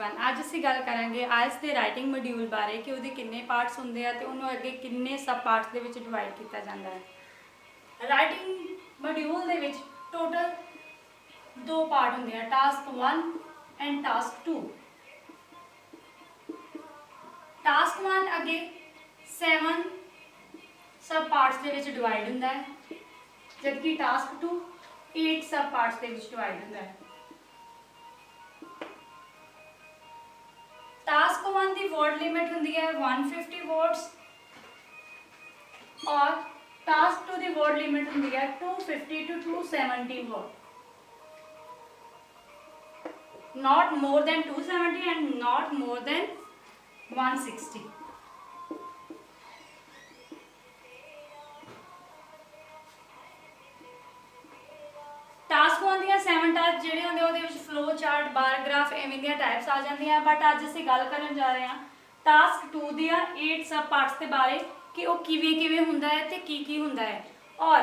Everyone. अज असीं गल करांगे आइल्स के राइटिंग मॉड्यूल बारे कि उहदे किन्ने पार्ट्स हुंदे आ ते उहनूं अगे किन्ने सब पार्ट्स दे विच डिवाइड किया जाता है। राइटिंग मॉड्यूल दे विच टोटल 2 पार्ट हुंदे आ, टास्क 1 एंड टास्क 2। टास्क 1 अगे 7 सब पार्ट्स दे विच डिवाइड हुंदा है, जबकि टास्क 2 8 सब पार्ट्स दे विच डिवाइड हुंदा है। टास्क 1 की वर्ड लिमिट होंगी है 150 वर्ड्स और टास्क 2 की वर्ड लिमिट होंगी है 250 to 270 word, not more than 270 and not more than 160। Task 1 दी 7 टाइप्स जिहड़े होंदे उहदे विच फ्लो चार्ट, बार ग्राफ एवें दी टाइप्स आ जांदियां। बट अज असीं गल करन जा रहे हैं टास्क 2 दी 8 सब पार्ट्स के बारे कि वो किवें किवें हुंदा है ते की हुंदा है। और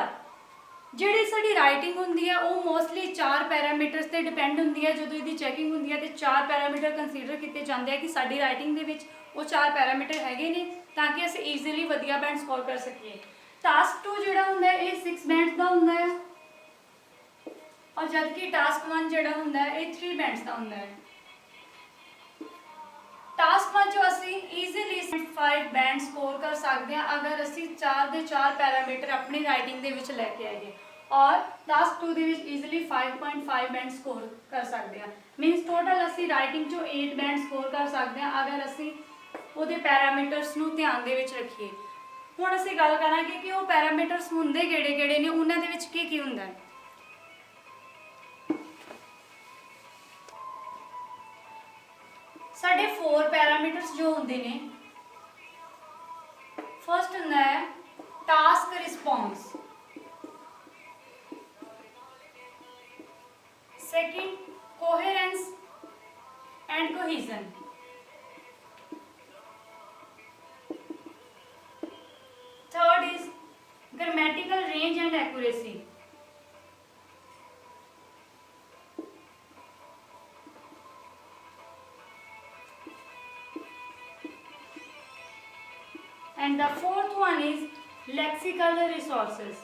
जिहड़ी साडी राइटिंग हुंदी है वो मोस्टली 4 पैरामीटर्स ते डिपेंड हुंदी है। जदों इहदी चैकिंग हुंदी है ते 4 पैरामीटर कंसीडर किए जाते हैं कि साडी राइटिंग दे विच वो 4 पैरामीटर हैगे ने ताकि असीं ईजीली वधिया बैंड स्कोर कर सकीए। टास्क 2 जिहड़ा हुंदा है ये 6 बैंड्स दा हुंदा है और जबकि टास्क 1 जिहड़ा हुंदा है ये 3 बैंड्स दा हुंदा है। टास्क 1 जो असी ईजीली 5 बैंड स्कोर कर सकते हैं अगर असी 4 दे 4 पैरामीटर अपनी राइटिंग दे विच लैके आइए, और टास्क 2 दे विच ईजीली 5.5 बैंड स्कोर कर सकते हैं। मीनस टोटल असी राइटिंग चो 8 बैंड स्कोर कर सकते हैं अगर असी उहदे पैरामीटर्स नूं ध्यान दे विच रखिए। हुण असी गल करांगे कि वो पैरामीटर्स हुंदे किहड़े-किहड़े ने, उन्हां दे विच की हुंदा है। साढ़े 4 पैरामीटर्स जो होंगे ने, फर्स्ट होंदा है task response, second coherence and cohesion, third is grammatical range and accuracy, and the fourth one is lexical resources।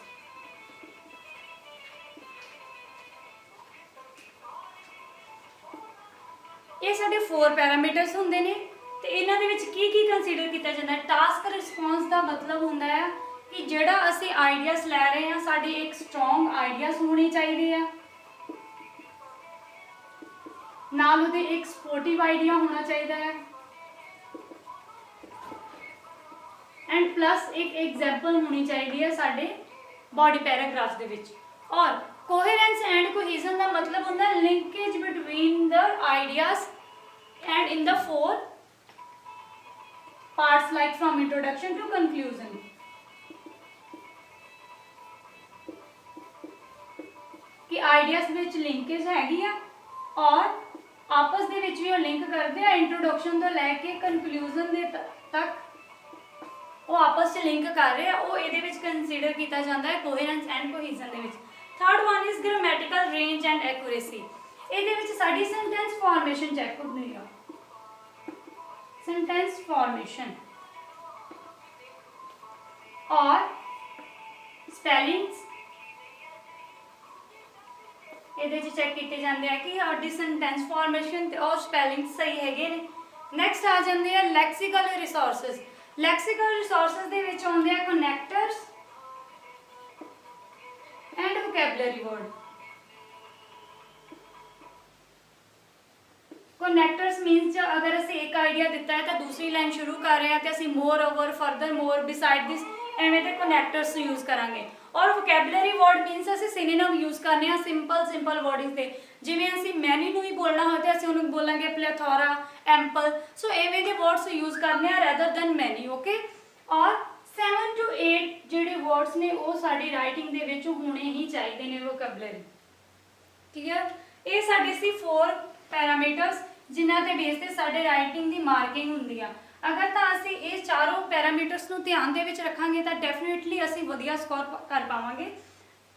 ये साढ़े 4 पैरामीटर्स होंदे ने ते इन्हां दे विच की कंसीडर किया जाता है। टास्क रिस्पॉन्स का मतलब होंदा है कि जिहड़ा असीं आइडियाज लै रहे हैं साडी एक स्ट्रॉन्ग आइडियाज होनी चाहिए है, नाल उहदे एक सपोर्टिव आइडिया होना चाहिए है एंड प्लस एक एग्जाम्पल होनी चाहिए है साडे बॉडी पैराग्राफ दे विच। और कोहेरेंस एंड कोहेजन का मतलब होंदा है linkage between the ideas and in the 4 parts like from introduction to conclusion. कि आइडियाज विच लिंकेज हैगी आ और आपस दे विच भी वो लिंक करते हैं, इंट्रोडक्शन तो लैके कंक्लूजन दे तक वो आपस में लिंक कर रहे हैं, वो ये कंसीडर किया जाता है कोहेरेंस एंड कोहेजन दे विच। Third one is grammatical range and accuracy. ये साडी सेंटेंस फॉर्मेशन चेक होती है, सेंटेंस फॉर्मेशन और स्पेलिंग्स ये चेक किए जाते हैं कि साडी सेंटेंस फॉर्मेशन और स्पेलिंग सही है। नैक्सट आ जाते हैं लैक्सिकल रिसोर्सिस। लैक्सिकल रिसोर्सिस दे विच आउंदे आ connectors and vocabulary word. Connectors means अगर असी एक आइडिया दिता है तो दूसरी लाइन शुरू कर रहे हैं तो असी moreover, furthermore, beside this एवें दे कनैक्टर्स यूज करांगे। और वोकैबुलरी वर्ड मीनस असी सिनोनिम यूज करने हैं सिंपल वर्डिंग से, जिवें असी मैनी नूं ही बोलना हो तो असी उन्होंने बोलांगे प्लेथोरा, एम्पल। सो एवें दे वर्ड्स यूज करने हैं रैदर दैन मैनी। ओके। और 7 to 8 जिहड़े वर्ड्स ने वो साडी राइटिंग दे विच होने ही चाहिए ने वोकैबुलरी। क्लियर। ये साडे सी 4 पैरामीटर्स जिन्हां दे बेस ते साडे राइटिंग दी मार्किंग हुंदी आ। अगर तो असी ये चारों पैरामीटर्स नूं ध्यान दे विच रखांगे तो डेफिनेटली असी वधिया स्कोर कर पावांगे।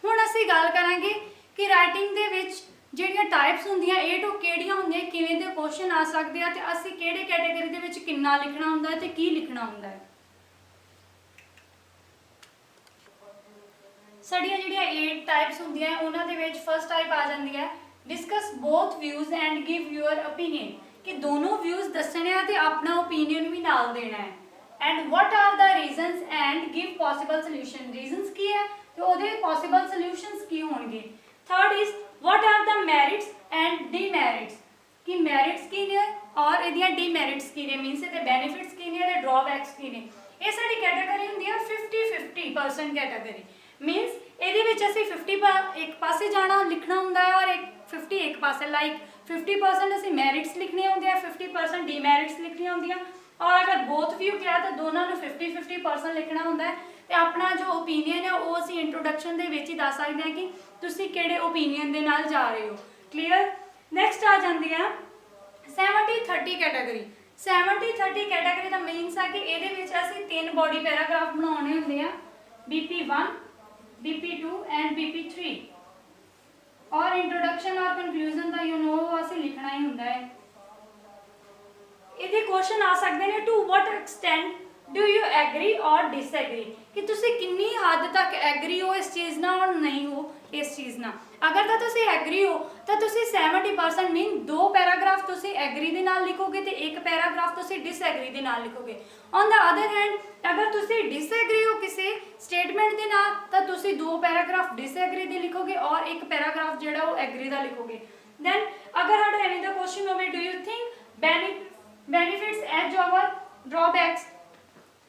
हुण असी गल करांगे कि राइटिंग दे विच जिहड़ियां टाइप्स हुंदियां ए टू किहड़ियां हुंदियां, किवें दे क्वेश्चन आ सकते हैं, तो असी किहड़ी कैटेगरी दे विच किन्ना लिखना हुंदा है ते की लिखना हुंदा है। साडियां जिहड़ियां 8 टाइप्स हुंदियां है उन्हां दे विच फर्स्ट टाइप आ जांदी है discuss both views and give your opinion, कि दोनों व्यूज दसने आ ते अपना ओपीनियन भी नाल देना है। And what are the reasons and give possible solution, reasons की है तो ओहदे पॉसिबल सॉल्यूशंस की होंगे। Third is what are the merits and demerits, कि मेरिट्स की ने और इहदियां डीमेरिट्स की ने, मीनस इहदे बेनिफिट्स की ने ते ड्रॉबैक्स की ने। ये साडी कैटेगरी हुंदी है 50-50% कैटेगरी, मीनस ਇਹਦੇ ਵਿੱਚ ਅਸੀਂ 50 एक पासे जाना लिखना होंगे और एक 50 एक पासे, लाइक 50% ਅਸੀਂ मैरिट्स लिखने होंगे, 50% डीमेरिट्स लिखनियां होंदियां, और अगर बोथ व्यू किया तो दोनों ਨੂੰ 50-50% लिखना होंगे। तो अपना जो ओपीनियन है वो ਅਸੀਂ इंट्रोडक्शन ਦੇ ਵਿੱਚ ਹੀ ਦੱਸ ਸਕਦੇ ਹਾਂ ਕਿ ਤੁਸੀਂ ਕਿਹੜੇ ओपीनियन ਦੇ ਨਾਲ ਜਾ ਰਹੇ ਹੋ। क्लीयर। नैक्सट आ जाती है 70-30 कैटेगरी। 70-30 कैटेगरी का मीनस है कि ये असं 3 बॉडी पैराग्राफ बनाने होंगे हैं, BP1, BP2 एंड BP3, और इंट्रोडक्शन और कन्फ्यूजन का यू नो असं लिखना ही होंगे है। ये क्वेश्चन आ सकते हैं to what extent do you agree और डिसएग्री, कि तुसी कितनी हद तक एग्री हो इस चीज़ ना और नहीं हो इस चीज़ ना। अगर तो तुसी एग्री हो तो तुसी 70% मीन 2 पैराग्राफ तुसी एग्री दे नाल लिखोगे तो 1 पैराग्राफ तुसी डिसएग्री दे नाल लिखोगे। ऑन द अदर हैंड अगर तुसी डिसएग्री हो किसी स्टेटमेंट दे नाल तो तुसी 2 पैराग्राफ डिसएग्री दे लिखोगे और 1 पैराग्राफ जिहड़ा वो एग्री दा लिखोगे। दैन अगर साडा एवें दा क्वेश्चन होवे do you think benefits as over drawbacks,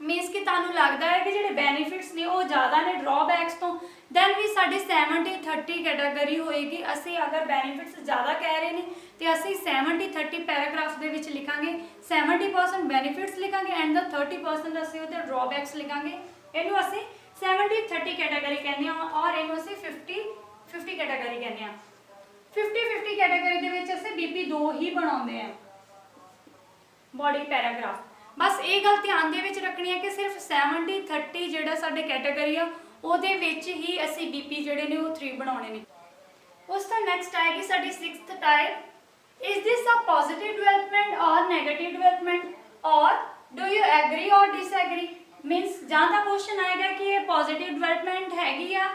means कि तुहानूं लगता है कि जिहड़े बेनिफिट्स ने वो ज़्यादा ने ड्रॉबैक्स तो, दैन भी साडी 70-30 कैटेगरी होएगी। असी अगर बेनिफिट्स ज़्यादा कह रहे हैं तो असी 70-30 पैराग्राफ दे विच लिखांगे, 70% बेनिफिट्स लिखांगे एंड द 30% असी उहदे ड्रॉबैक्स लिखांगे। इनू असी 70-30 कैटेगरी कहने और इनू असी 50-50 कैटेगरी कहने। 50-50 कैटेगरी दे विच असी BP2 ही बनाउंदे हैं बॉडी पैराग्राफ। बस ये गल ध्यान दे विच रखनी है कि सिर्फ 70-30 जिहड़ा साडे कैटेगरी आ ਉਹਦੇ ਵਿੱਚ ही ਅਸੀਂ BP ਜਿਹੜੇ ਨੇ ਉਹ 3 ਬਣਾਉਣੇ ਨੇ। ਉਸ ਤੋਂ ਨੈਕਸਟ ਆਏਗੀ ਸਾਡੀ 6th type, is this a positive development और नेगेटिव डेवलपमेंट और डू यू एग्री और डिसएग्री, मीनस जां दा क्वेश्चन आएगा कि ये पॉजिटिव डेवलपमेंट हैगी या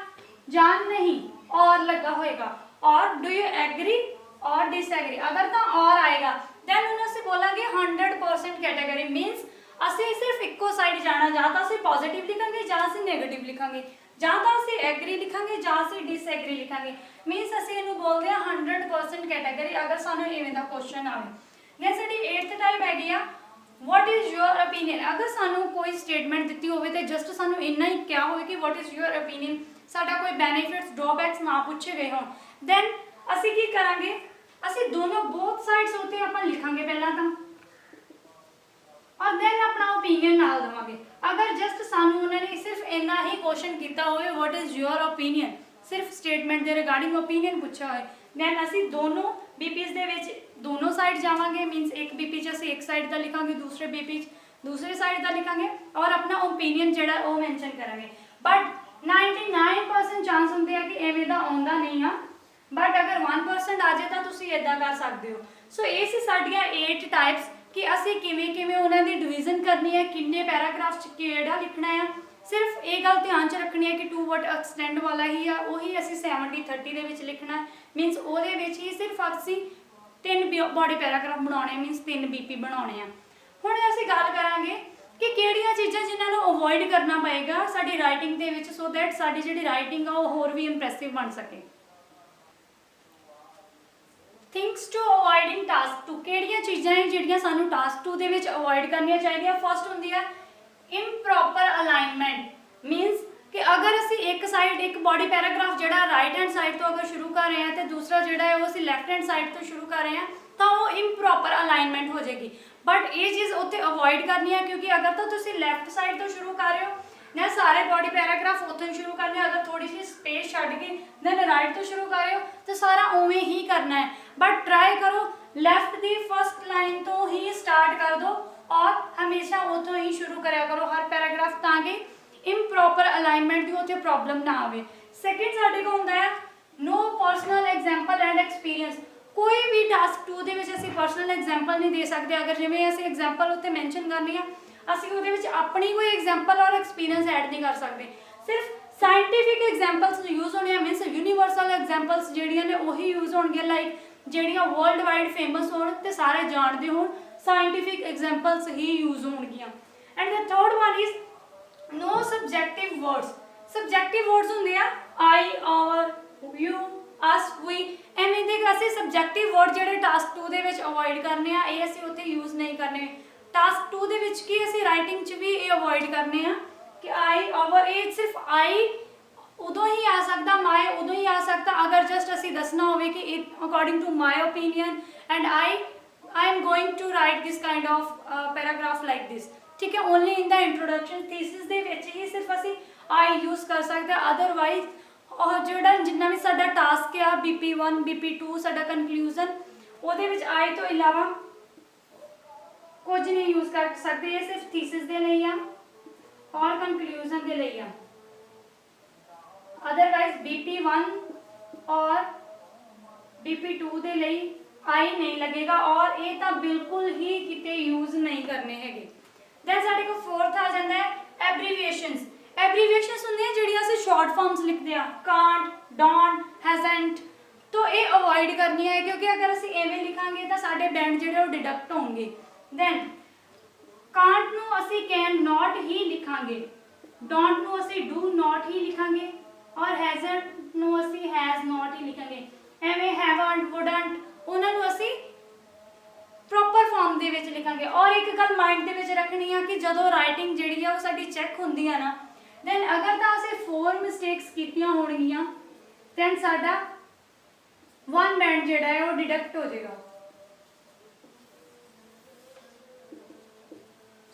जां नहीं और लगा होएगा, और डू यू एग्री और डिसएग्री अगर तो और आएगा दैन उन्हें ਅਸੀਂ बोलांगे 100% कैटेगरी, मीनस ਅਸੀਂ सिर्फ इको साइड जाना, ਜਾਂ ਤਾਂ ਅਸੀਂ पॉजिटिव लिखांगे ਜਾਂ ਅਸੀਂ नेगेटिव लिखांगे, ਜਾਂ ਤਾਂ ਅਸੀਂ एग्री लिखांगे ਜਾਂ ਅਸੀਂ डिसएग्री लिखांगे, मीनस ਅਸੀਂ ਇਹਨੂੰ बोलते हैं 100% कैटेगरी अगर ਸਾਨੂੰ ਇਵੇਂ ਦਾ क्वेश्चन आवे। दैन साडी 8th टाइप हैगी आ व्हाट इज योर ओपीनियन, अगर ਸਾਨੂੰ कोई स्टेटमेंट ਦਿੱਤੀ ਹੋਵੇ ਤੇ जस्ट ਸਾਨੂੰ ਇੰਨਾ ਹੀ ਕਿਹਾ ਹੋਵੇ कि व्हाट इज योर ओपीनियन, ਸਾਡਾ ਕੋਈ बेनिफिट्स ड्रॉबैक्स ना पूछे गए होण, दैन ਅਸੀਂ ਕੀ ਕਰਾਂਗੇ, ਅਸੀਂ दोनों बोथ साइड्स होते ਆਪਾਂ लिखांगे पहला ਤਾਂ और दैन अपना ओपीनियन नाल देवांगे। अगर जस्ट सानू उन्होंने सिर्फ इन्ना ही क्वेश्चन किया होवे व्हाट इज योर ओपीनियन, सिर्फ स्टेटमेंट के रिगार्डिंग ओपीनियन पूछा होए, दैन असी दोनों बीपीज दे विच दोनों साइड जावांगे, मीनस एक बीपी च असी एक साइड का लिखांगे, दूसरे बीपी दूसरी साइड का लिखांगे और अपना ओपीनियन जिहड़ा वो मैंशन करांगे। बट 99% चांस होंदे आ कि इवें दा आउंदा नहीं आ, बट अगर 1% आ जाए तो तुसीं इदां कर सकदे हो। सो ये सी साडीआं 8 टाइप्स कि असी किवें किवें उन्हां दी डिवीजन करनी है, किन्ने पैराग्राफ च किहड़ा लिखना है। सिर्फ ये गल ध्यान च रखनी है कि टू वट एक्सटेंड वाला ही आ वही असी 70-30 दे विच लिखना है, मीनस उहदे विच ही सिर्फ असी 3 बॉडी पैराग्राफ बनाने, मीनस 3 BP बनाने हैं। हुण असी गल करांगे कि किहड़ियां चीज़ां जिन्हां नूं अवॉइड करना पएगा साडी writing they which so that साडी जिहड़ी राइटिंग आ वो होर भी इंप्रैसिव बन सके। थिंग्स टू अवॉइडिंग टास्क 2, किहड़ियां चीज़ां हैं जिहड़ियां सानू टास्क 2 दे विच अवॉइड करनियां चाहिए। फर्स्ट हुंदी है इम्प्रॉपर अलाइनमेंट, मीनस कि अगर असी एक साइड एक बॉडी पैराग्राफ जिहड़ा राइट हैंड साइड तो अगर शुरू कर रहे हैं तो दूसरा जिहड़ा है वो असी लैफ्ट हैंड साइड तो शुरू कर रहे हैं तो वो इम्प्रॉपर अलाइनमेंट हो जाएगी। बट ये चीज़ उत्थे अवॉइड करनी है, क्योंकि अगर तो तुसी लैफ्ट साइड तो शुरू कर रहे हो ना सारे बॉडी पैराग्राफ उत्थे शुरू करने, अगर थोड़ी सी स्पेस छड्ड के दैन राइट तो शुरू कर रहे हो तो सारा उवें ही करना है। बट ट्राई करो लैफ्ट की फर्स्ट लाइन तो ही स्टार्ट कर दो और हमेशा उतों ही शुरू कराया करो हर पैराग्राफ, ताकि इम्प्रॉपर अलाइनमेंट की उत्थे प्रॉब्लम ना आवे। सैकेंड साडे को हुंदा है no personal example and experience, कोई भी टास्क 2 ਦੇ ਵਿੱਚ ਅਸੀਂ ਪਰਸਨਲ ਐਗਜ਼ਾਮਪਲ ਨਹੀਂ ਦੇ ਸਕਦੇ। ਅਗਰ ਜਿਵੇਂ ਅਸੀਂ ਐਗਜ਼ਾਮਪਲ ਉੱਤੇ ਮੈਂਸ਼ਨ ਕਰਨੀ ਆ, ਅਸੀਂ ਉਹਦੇ ਵਿੱਚ ਆਪਣੀ ਕੋਈ ਐਗਜ਼ਾਮਪਲ ਔਰ ਐਕਸਪੀਰੀਅੰਸ ਐਡ ਨਹੀਂ ਕਰ ਸਕਦੇ। ਸਿਰਫ ਸਾਇੰਟੀਫਿਕ ਐਗਜ਼ਾਮਪਲਸ ਯੂਜ਼ ਹੋਣੀਆਂ, ਮੀਨਸ ਯੂਨੀਵਰਸਲ ਐਗਜ਼ਾਮਪਲਸ ਜਿਹੜੀਆਂ ਨੇ ਉਹੀ ਯੂਜ਼ ਹੋਣਗੀਆਂ, ਲਾਈਕ ਜਿਹੜੀਆਂ ਵਰਲਡ ਵਾਈਡ ਫੇਮਸ ਹੋਣ ਤੇ ਸਾਰੇ ਜਾਣਦੇ ਹੋਣ, ਸਾਇੰਟੀਫਿਕ ਐਗਜ਼ਾਮਪਲਸ ਹੀ ਯੂਜ਼ ਹੋਣਗੀਆਂ। And the third one is no subjective words। subjective words ਹੁੰਦੇ ਆ I, our, you, us, we, ਐਵੇਂ ਦੇ ਅਸੀਂ subjective word ਜਿਹੜੇ ਟਾਸਕ 2 ਦੇ ਵਿੱਚ ਅਵੋਇਡ ਕਰਨੇ ਆ, ਇਹ ਅਸੀਂ ਉੱਥੇ ਯੂਜ਼ ਨਹੀਂ ਕਰਨੇ। ਟਾਸਕ 2 ਦੇ ਵਿੱਚ ਕੀ ਅਸੀਂ ਰਾਈਟਿੰਗ 'ਚ ਵੀ ਇਹ ਅਵੋਇਡ ਕਰਨੇ ਆ ਕਿ I, our, ਇਹ ਸਿਰਫ I ਉਦੋਂ ਹੀ ਆ ਸਕਦਾ, my ਉਦੋਂ ਹੀ ਆ ਸਕਦਾ ਅਗਰ ਜਸਟ ਅਸੀਂ ਦੱਸਣਾ ਹੋਵੇ ਕਿ it according to my opinion and I am going to write this kind of paragraph like this, ठीक है। Only in the introduction thesis ਦੇ ਵਿੱਚ ਹੀ ਸਿਰਫ ਅਸੀਂ I ਯੂਜ਼ ਕਰ ਸਕਦੇ ਹਾਂ। ਅਦਰਵਾਈਜ਼ ਉਹ ਜਿਹੜਾ ਜਿੰਨਾ ਵੀ ਸਾਡਾ ਟਾਸਕ ਆ BP1 BP2 ਸਾਡਾ ਕਨਕਲੂਜਨ, ਉਹਦੇ ਵਿੱਚ I ਤੋਂ ਇਲਾਵਾ ਕੁਝ ਨਹੀਂ ਯੂਜ਼ ਕਰ ਸਕਦੇ। ਇਹ ਸਿਰਫ ਥੀਸਿਸ ਦੇ ਲਈ ਆ ਔਰ ਕਨਕਲੂਜਨ ਦੇ ਲਈ ਆ। ਅਦਰਵਾਈਜ਼ BP1 ਔਰ BP2 ਦੇ ਲਈ I ਨਹੀਂ ਲੱਗੇਗਾ ਔਰ ਇਹ ਤਾਂ ਬਿਲਕੁਲ ਹੀ ਕਿਤੇ ਯੂਜ਼ ਨਹੀਂ ਕਰਨੇ ਹੈਗੇ। then ਸਾਡੇ ਕੋਲ fourth ਆ ਜਾਂਦਾ ਹੈ abbreviations। abbreviations ਹੁੰਦੀਆਂ ਜਿਹੜੀਆਂ ਅਸੀਂ short forms ਲਿਖਦੇ ਆ, can't, don't, hasn't, तो ਇਹ ਅਵੋਇਡ ਕਰਨੀ ਹੈ ਕਿਉਂਕਿ ਅਗਰ ਅਸੀਂ ਐਵੇਂ ਲਿਖਾਂਗੇ ਤਾਂ ਸਾਡੇ ਬੈਂਡ ਜਿਹੜੇ ਉਹ ਡਿਡਕਟ ਹੋਣਗੇ। then can't ਨੂੰ ਅਸੀਂ can not ਹੀ ਲਿਖਾਂਗੇ, don't ਨੂੰ ਅਸੀਂ do not ਹੀ ਲਿਖਾਂਗੇ ਔਰ hasn't ਨੂੰ ਅਸੀਂ has not ਹੀ ਲਿਖਾਂਗੇ। ਐਵੇਂ haven't, wouldn't ਉਹਨਾਂ ਨੂੰ ਅਸੀਂ ਪ੍ਰੋਪਰ ਫਾਰਮ ਦੇ ਵਿੱਚ ਲਿਖਾਂਗੇ। ਔਰ ਇੱਕ ਗੱਲ ਮਾਈਂਡ ਦੇ ਵਿੱਚ ਰੱਖਣੀ ਆ ਕਿ ਜਦੋਂ ਰਾਈਟਿੰਗ ਜਿਹੜੀ ਆ ਉਹ ਸਾਡੀ ਚੈੱਕ ਹੁੰਦੀ ਆ ਨਾ, ਦੈਨ ਅਗਰ ਤਾਂ ਅਸੀਂ 4 ਮਿਸਟੇਕਸ ਕੀਤੀਆਂ ਹੋਣਗੀਆਂ ਦੈਨ ਸਾਡਾ 1 ਬੈਂਡ ਜਿਹੜਾ ਹੈ ਉਹ ਡਿਡਕਟ ਹੋ ਜਾਏਗਾ।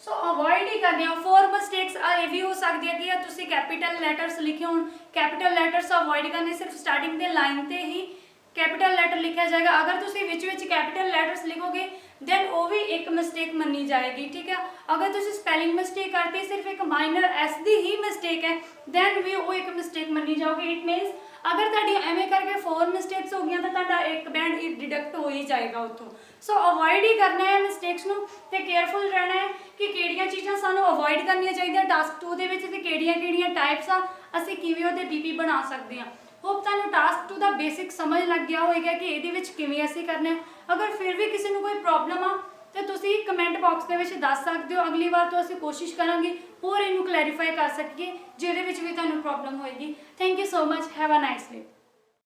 ਸੋ ਅਵੋਇਡ ਹੀ ਕਰਨੀ ਆ 4 ਮਿਸਟੇਕਸ। ਇਹ ਵੀ ਹੋ ਸਕਦੀ ਹੈ ਕਿ ਤੁਸੀਂ ਕੈਪੀਟਲ ਲੈਟਰਸ ਲਿਖੇ ਹੋਣ, ਕੈਪੀਟਲ ਲੈਟਰਸ ਅਵੋਇਡ ਕਰਨੇ, ਸਿਰਫ ਸਟਾਰਟਿੰਗ ਦੇ ਲਾਈਨ ਤੇ ਹੀ कैपिटल लैटर लिखा जाएगा। अगर तुसी विच कैपिटल लैटर्स लिखोगे दैन वो भी एक मिस्टेक मनी जाएगी, ठीक है। अगर तुसी स्पैलिंग मिस्टेक करते सिर्फ एक माइनर एस दी ही मिस्टेक है दैन भी वो एक मिस्टेक मनी जाओगी। इट मीनस अगर तुहाडी एवें करके 4 मिस्टेक्स हो गई तो तुहाडा एक बैंड डिडक्ट हो ही जाएगा उत्थों। सो अवॉइड ही करना है मिस्टेक्स नूं ते केयरफुल रहना है कि किहड़ियां चीज़ां सानूं अवॉइड करनियां चाहिए टास्क 2 दे विच ते किहड़ियां टाइप्स आ असीं किवें उहदे बीपी बना सकते हैं। होप तुहानूं टास्क 2 का बेसिक समझ लग गया होएगा कि इहदे विच किवें असीं करना है। अगर फिर भी किसी नूं कोई प्रॉब्लम आ तो तुसीं कमेंट बॉक्स दे विच दस सकते हो। अगली बार तो असीं कोशिश करांगे होर इहनूं क्लैरीफाई कर सकीए जिहदे विच भी तुहानूं प्रॉब्लम होएगी। Thank you so much, have a nice day.